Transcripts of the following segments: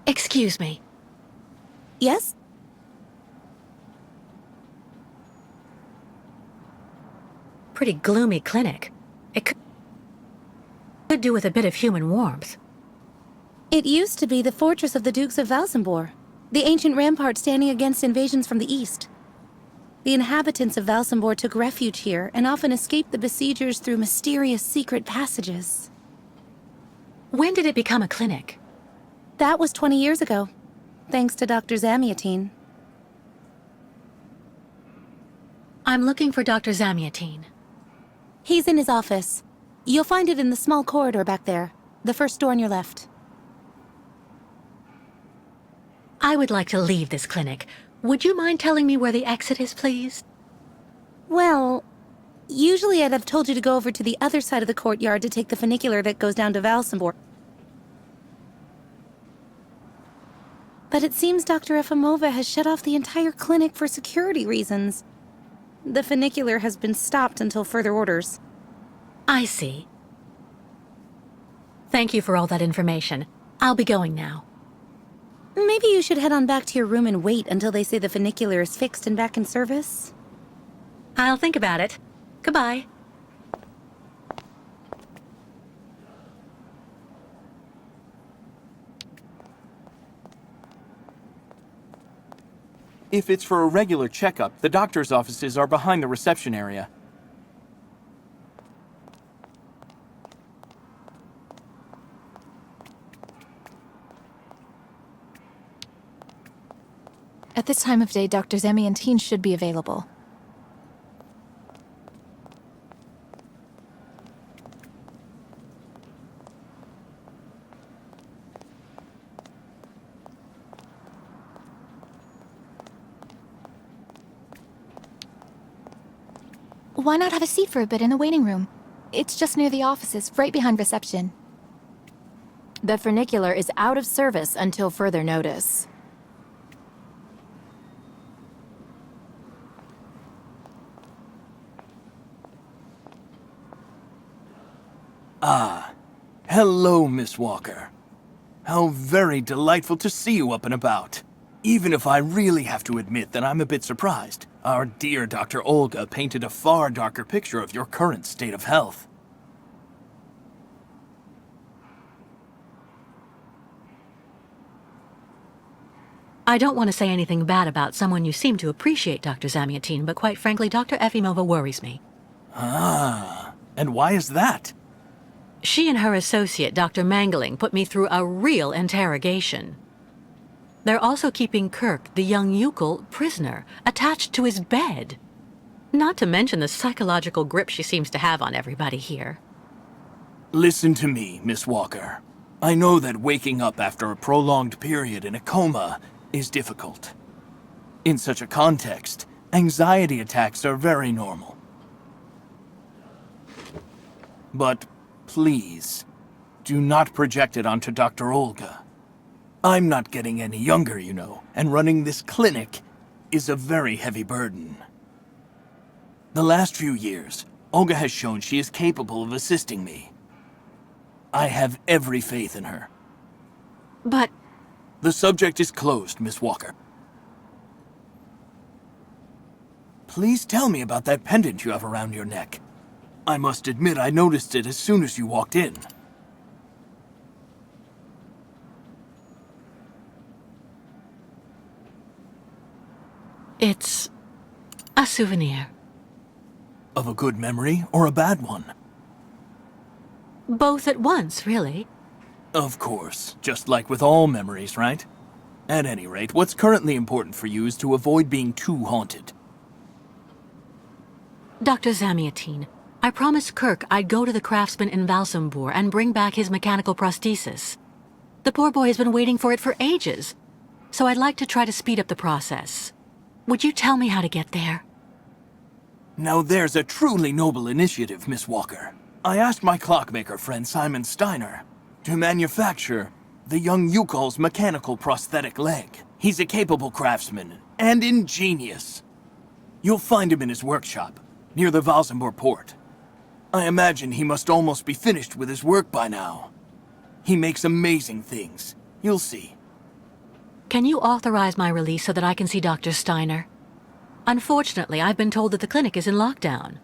Excuse me. Yes? Pretty gloomy clinic. It could do with a bit of human warmth. It used to be the fortress of the Dukes of Valsambor, the ancient rampart standing against invasions from the east. The inhabitants of Valsambor took refuge here and often escaped the besiegers through mysterious secret passages. When did it become a clinic? That was 20 years ago, thanks to Dr. Zamiatine. I'm looking for Dr. Zamiatine. He's in his office. You'll find it in the small corridor back there, the first door on your left. I would like to leave this clinic. Would you mind telling me where the exit is, please? Well, usually I'd have told you to go over to the other side of the courtyard to take the funicular that goes down to Valsambor. But it seems Dr. Efimova has shut off the entire clinic for security reasons. The funicular has been stopped until further orders. I see. Thank you for all that information. I'll be going now. Maybe you should head on back to your room and wait until they say the funicular is fixed and back in service. I'll think about it. Goodbye. If it's for a regular checkup, the doctor's offices are behind the reception area. At this time of day, Dr. Zamiatine should be available. Why not have a seat for a bit in the waiting room? It's just near the offices, right behind reception. The funicular is out of service until further notice. Ah, hello, Miss Walker. How very delightful to see you up and about. Even if I really have to admit that I'm a bit surprised. Our dear Dr. Olga painted a far darker picture of your current state of health. I don't want to say anything bad about someone you seem to appreciate, Dr. Zamiatine, but quite frankly, Dr. Efimova worries me. Ah, and why is that? She and her associate, Dr. Mangling, put me through a real interrogation. They're also keeping Kirk, the young Youkol, prisoner, attached to his bed. Not to mention the psychological grip she seems to have on everybody here. Listen to me, Miss Walker. I know that waking up after a prolonged period in a coma is difficult. In such a context, anxiety attacks are very normal. But please, do not project it onto Dr. Olga. I'm not getting any younger, you know, and running this clinic is a very heavy burden. The last few years, Olga has shown she is capable of assisting me. I have every faith in her. But The subject is closed, Miss Walker. Please tell me about that pendant you have around your neck. I must admit I noticed it as soon as you walked in. it's a souvenir. Of a good memory or a bad one? Both at once, really. Of course, just like with all memories, right? At any rate, what's currently important for you is to avoid being too haunted. Dr. Zamiatine, I promised Kirk I'd go to the craftsman in Valsambor and bring back his mechanical prosthesis. The poor boy has been waiting for it for ages, so I'd like to try to speed up the process. Would you tell me how to get there? Now there's a truly noble initiative, Miss Walker. I asked my clockmaker friend Simon Steiner to manufacture the young Youkols' mechanical prosthetic leg. He's a capable craftsman and ingenious. You'll find him in his workshop, near the Valsambor port. I imagine he must almost be finished with his work by now. He makes amazing things. You'll see. Can you authorize my release so that I can see Dr. Steiner? Unfortunately, I've been told that the clinic is in lockdown.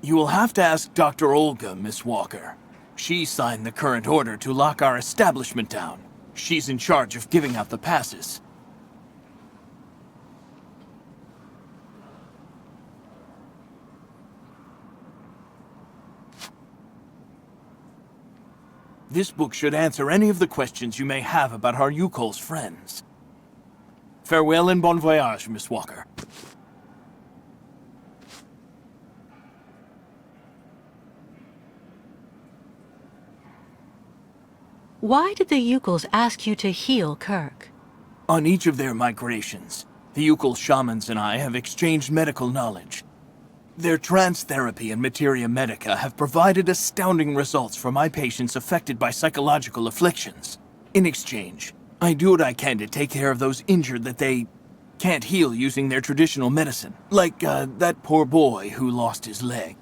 You will have to ask Dr. Olga, Miss Walker. She signed the current order to lock our establishment down. She's in charge of giving out the passes. This book should answer any of the questions you may have about our Youkols friends. Farewell and bon voyage, Miss Walker. Why did the Youkols ask you to heal Kirk? On each of their migrations, the Youkols shamans and I have exchanged medical knowledge. Their trance therapy and materia medica have provided astounding results for my patients affected by psychological afflictions. In exchange, I do what I can to take care of those injured that they can't heal using their traditional medicine. Like, that poor boy who lost his leg.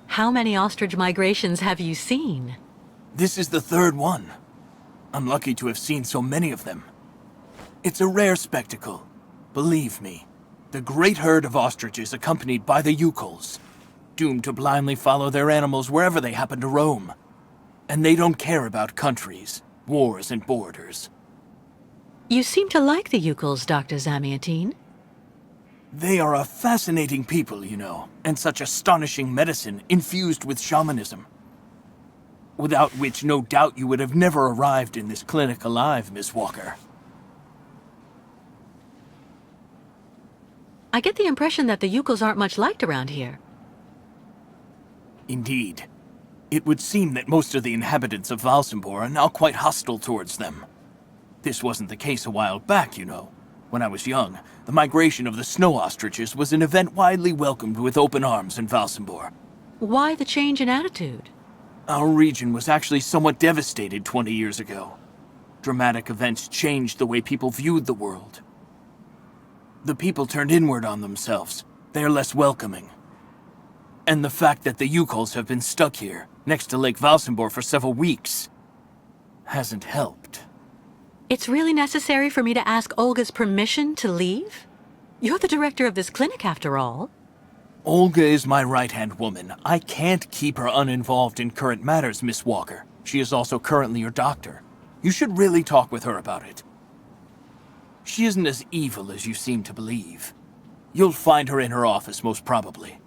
How many ostrich migrations have you seen? This is the third one. I'm lucky to have seen so many of them. It's a rare spectacle. Believe me, the great herd of ostriches accompanied by the Youkols, doomed to blindly follow their animals wherever they happen to roam. And they don't care about countries, wars, and borders. You seem to like the Youkols, Dr. Zamiatine. They are a fascinating people, you know, and such astonishing medicine infused with shamanism. Without which, no doubt you would have never arrived in this clinic alive, Miss Walker. I get the impression that the Youkols aren't much liked around here. Indeed. It would seem that most of the inhabitants of Valsambor are now quite hostile towards them. This wasn't the case a while back, you know. When I was young, the migration of the snow ostriches was an event widely welcomed with open arms in Valsambor. Why the change in attitude? Our region was actually somewhat devastated 20 years ago. Dramatic events changed the way people viewed the world. The people turned inward on themselves. They are less welcoming. And the fact that the Youkols have been stuck here, next to Lake Valsambor for several weeks, hasn't helped. It's really necessary for me to ask Olga's permission to leave? You're the director of this clinic, after all. Olga is my right-hand woman. I can't keep her uninvolved in current matters, Miss Walker. She is also currently your doctor. You should really talk with her about it. She isn't as evil as you seem to believe. You'll find her in her office, most probably.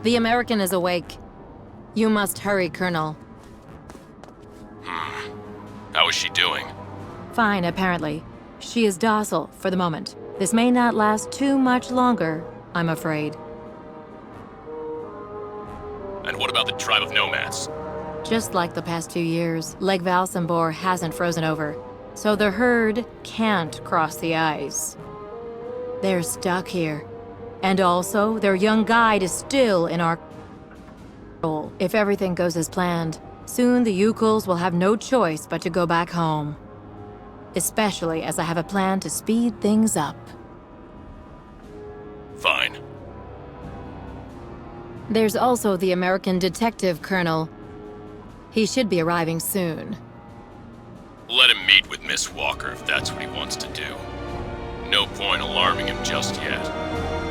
The American is awake. You must hurry, Colonel. How is she doing? Fine, apparently. She is docile for the moment. This may not last too much longer, I'm afraid. And what about the tribe of nomads? Just like the past 2 years, Lake Valsambor hasn't frozen over, so the herd can't cross the ice. They're stuck here. And also, their young guide is still in our control. If everything goes as planned, soon the Youkols will have no choice but to go back home. Especially as I have a plan to speed things up. Fine. There's also the American detective, Colonel. He should be arriving soon. Let him meet with Miss Walker if that's what he wants to do. No point alarming him just yet.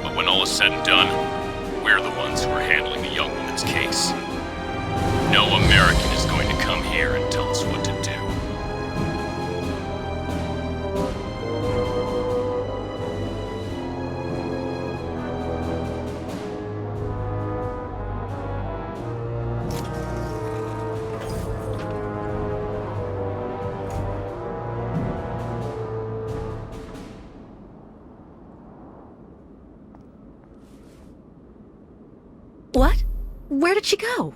But when all is said and done, we're the ones who are handling the young woman's case. No American is going to come here and tell us what to do. What? Where did she go?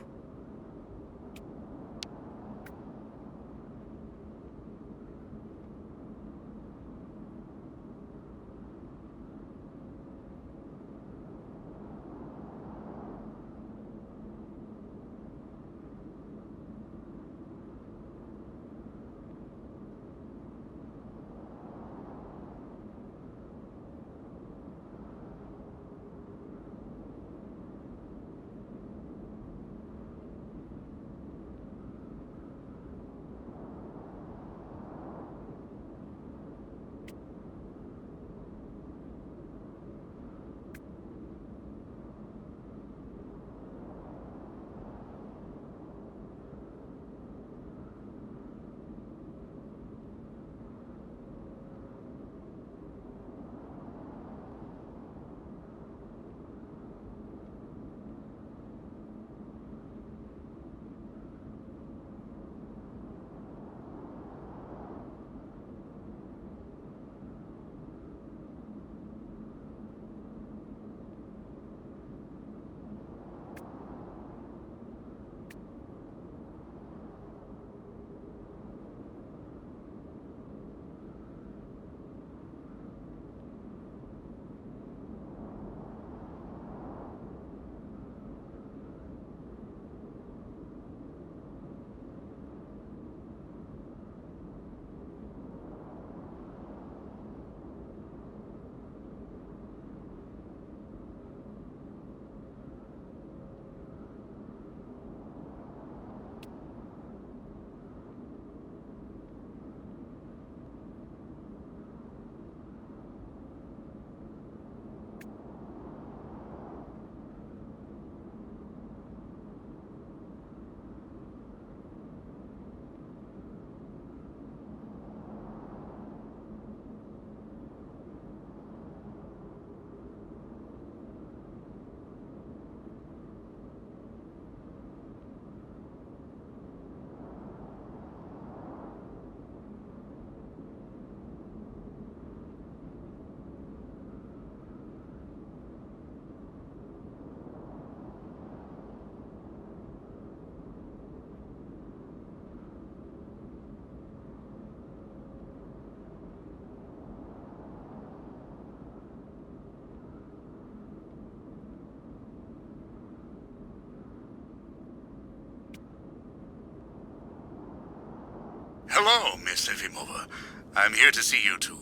Hello, Miss Efimova. I'm here to see you two.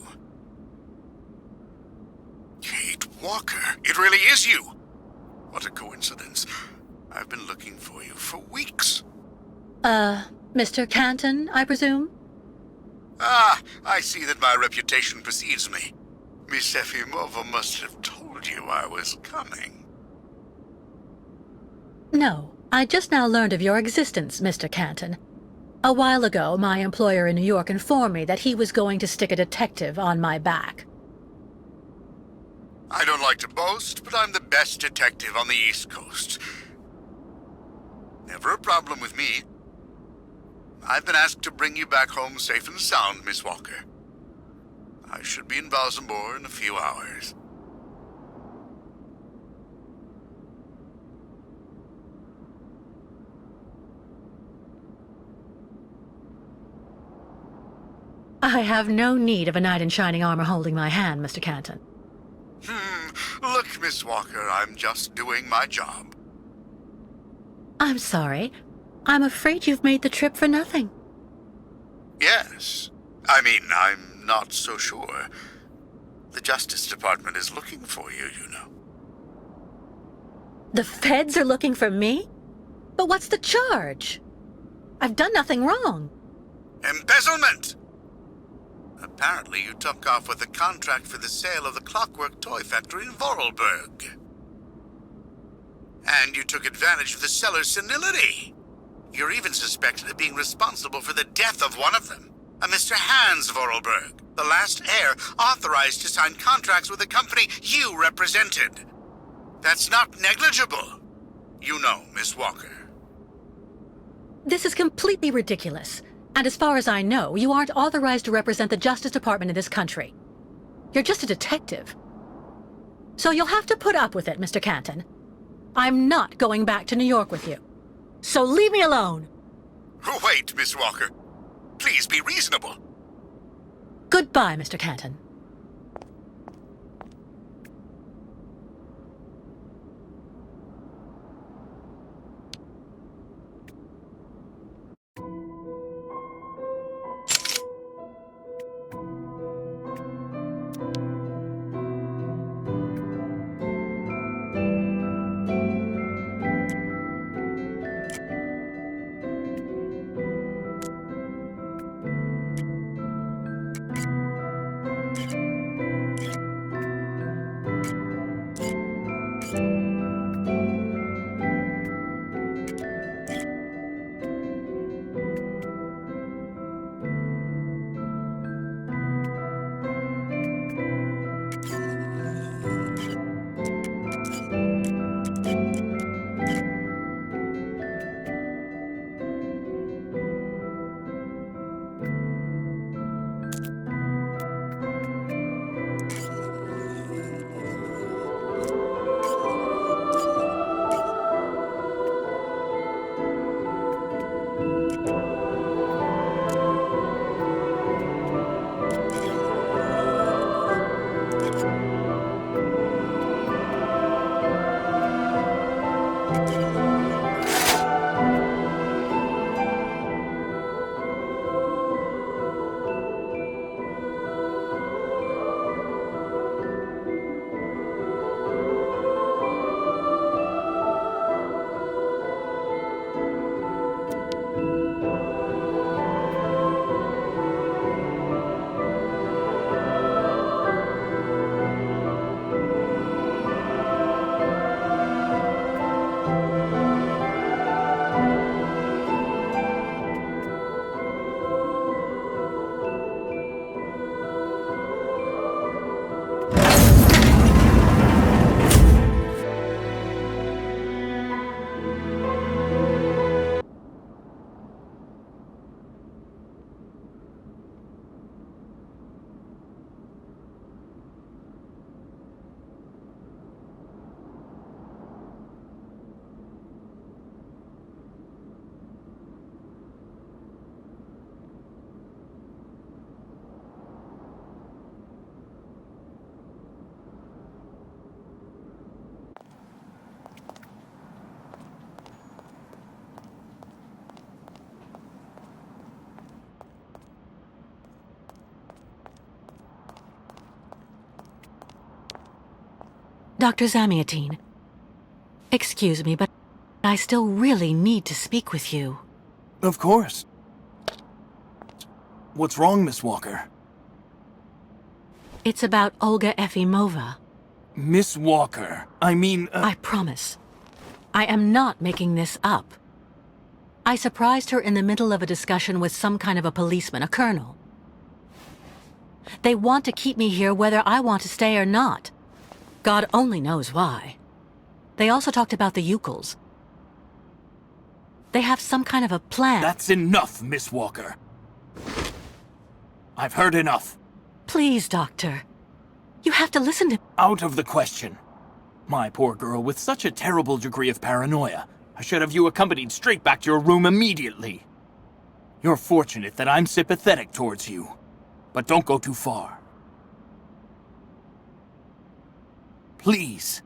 Kate Walker, it really is you! What a coincidence. I've been looking for you for weeks. Mr. Canton, I presume? Ah, I see that my reputation precedes me. Miss Efimova must have told you I was coming. No, I just now learned of your existence, Mr. Canton. A while ago, my employer in New York informed me that he was going to stick a detective on my back. I don't like to boast, but I'm the best detective on the East Coast. Never a problem with me. I've been asked to bring you back home safe and sound, Miss Walker. I should be in Valsambor in a few hours. I have no need of a knight in shining armor holding my hand, Mr. Canton. Look, Miss Walker, I'm just doing my job. I'm sorry. I'm afraid you've made the trip for nothing. Yes. I mean, I'm not so sure. The Justice Department is looking for you, you know. The feds are looking for me? But what's the charge? I've done nothing wrong. Embezzlement! Apparently you took off with a contract for the sale of the Clockwork Toy Factory in Vorarlberg. And you took advantage of the seller's senility. You're even suspected of being responsible for the death of one of them, a Mr. Hans Vorarlberg, the last heir authorized to sign contracts with the company you represented. That's not negligible. You know, Miss Walker. This is completely ridiculous. And as far as I know, you aren't authorized to represent the Justice Department in this country. You're just a detective. So you'll have to put up with it, Mr. Canton. I'm not going back to New York with you. So leave me alone! Wait, Miss Walker. Please be reasonable. Goodbye, Mr. Canton. Dr. Zamiatine, excuse me, but I still really need to speak with you. Of course. What's wrong, Miss Walker? It's about Olga Efimova. Miss Walker, I mean, I promise. I am not making this up. I surprised her in the middle of a discussion with some kind of a policeman, a colonel. They want to keep me here whether I want to stay or not. God only knows why. They also talked about the Youkols. They have some kind of a plan. That's enough, Miss Walker. I've heard enough. Please, Doctor. You have to listen to... Out of the question. My poor girl, with such a terrible degree of paranoia, I should have you accompanied straight back to your room immediately. You're fortunate that I'm sympathetic towards you, but don't go too far. Please.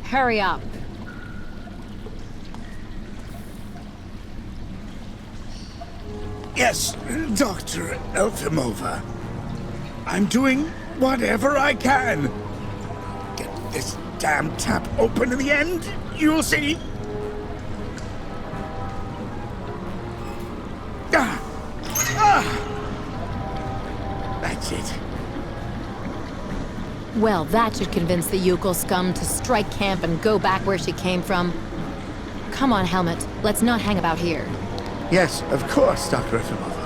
Hurry up. Yes, Dr. Elfimova. I'm doing whatever I can. Get this damn tap open in the end, you'll see. That's it. Well, that should convince the Youkols scum to strike camp and go back where she came from. Come on, Helmet. Let's not hang about here. Yes, of course, Dr. Elfimova.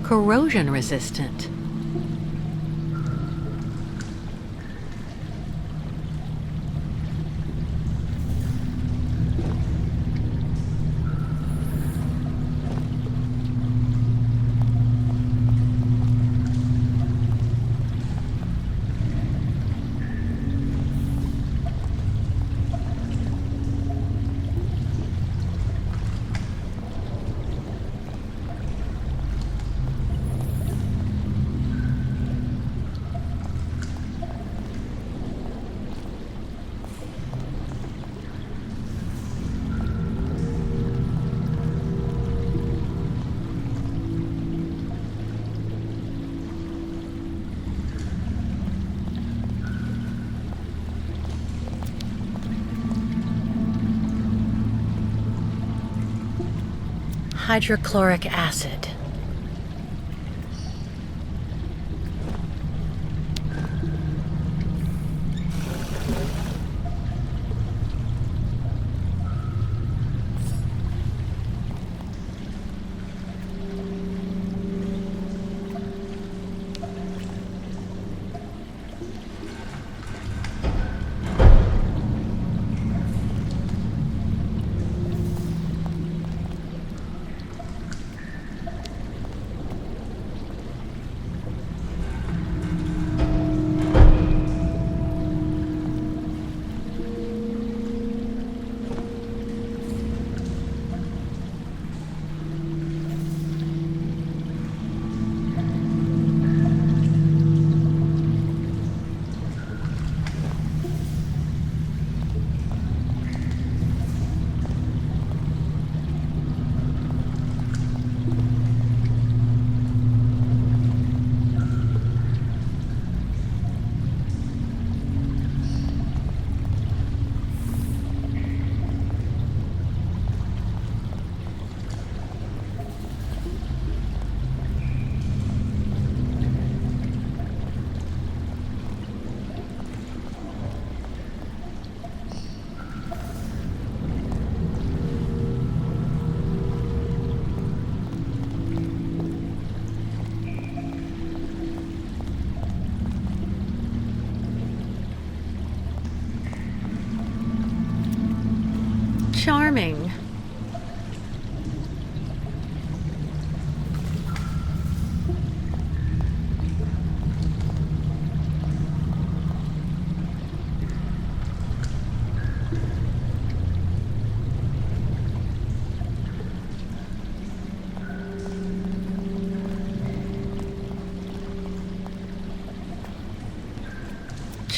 Corrosion resistant. Hydrochloric acid.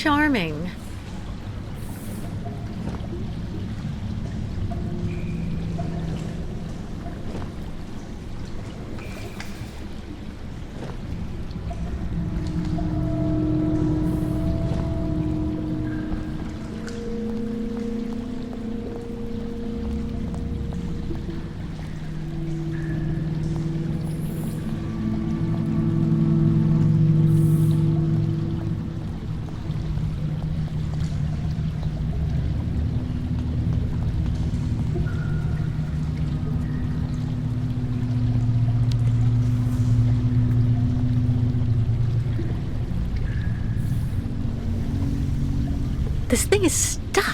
charming. This thing is stuck.